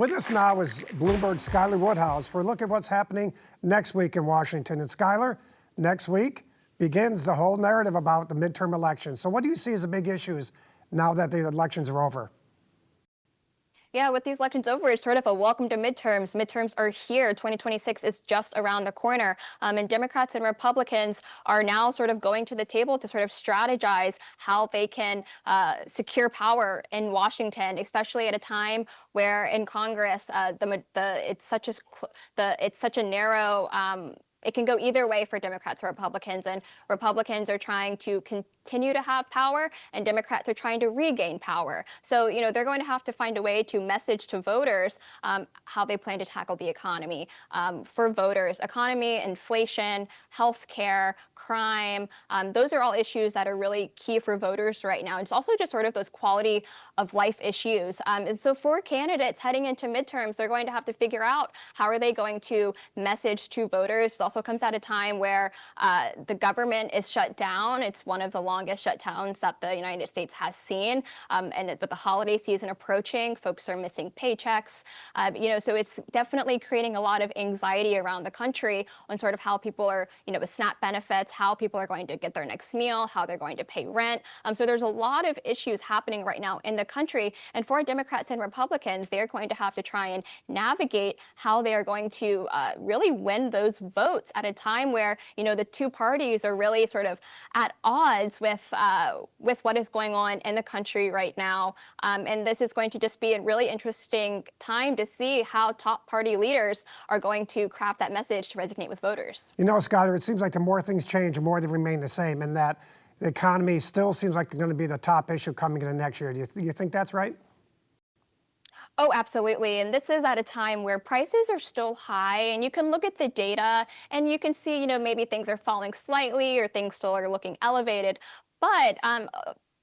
With us now is Bloomberg's Skylar Woodhouse for a look at what's happening next week in Washington. And Skylar, next week begins the whole narrative about the midterm elections. So what do you see as the big issues now that the elections are over? Yeah, with these elections over, it's sort of a welcome to midterms. Midterms are here. 2026 is just around the corner. And Democrats and Republicans are now sort of going to the table to sort of strategize how they can secure power in Washington, especially at a time where in Congress, it's such a narrow it can go either way for Democrats or Republicans, and Republicans are trying to continue to have power, and Democrats are trying to regain power. So, they're going to have to find a way to message to voters how they plan to tackle the economy. For voters, economy, inflation, healthcare, crime, those are all issues that are really key for voters right now. It's also just sort of those quality of life issues. And so for candidates heading into midterms, they're going to have to figure out how are they going to message to voters. It also comes at a time where the government is shut down. It's one of the longest shutdowns that the United States has seen. And with the holiday season approaching, folks are missing paychecks. So it's definitely creating a lot of anxiety around the country on sort of how people are, with SNAP benefits, how people are going to get their next meal, how they're going to pay rent. So there's a lot of issues happening right now in the country. And for Democrats and Republicans, they're going to have to try and navigate how they are going to really win those votes at a time where, the two parties are really sort of at odds with what is going on in the country right now. And this is going to just be a really interesting time to see how top party leaders are going to craft that message to resonate with voters. Skylar, it seems like the more things change, the more they remain the same, and that the economy still seems like it's going to be the top issue coming into next year. Do you think that's right? Oh, absolutely. And this is at a time where prices are still high, and you can look at the data and you can see, maybe things are falling slightly or things still are looking elevated. But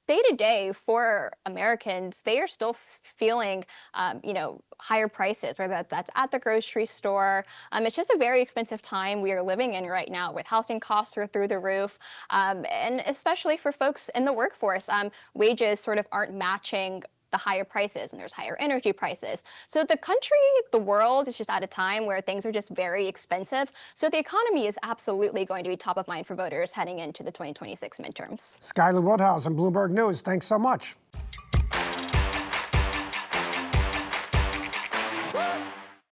day to day for Americans, they are still feeling, higher prices, whether that's at the grocery store. It's just a very expensive time we are living in right now, with housing costs are through the roof. And especially for folks in the workforce, wages sort of aren't matching the higher prices, and there's higher energy prices. So the country, the world is just at a time where things are just very expensive. So the economy is absolutely going to be top of mind for voters heading into the 2026 midterms. Skylar Woodhouse on Bloomberg News, thanks so much.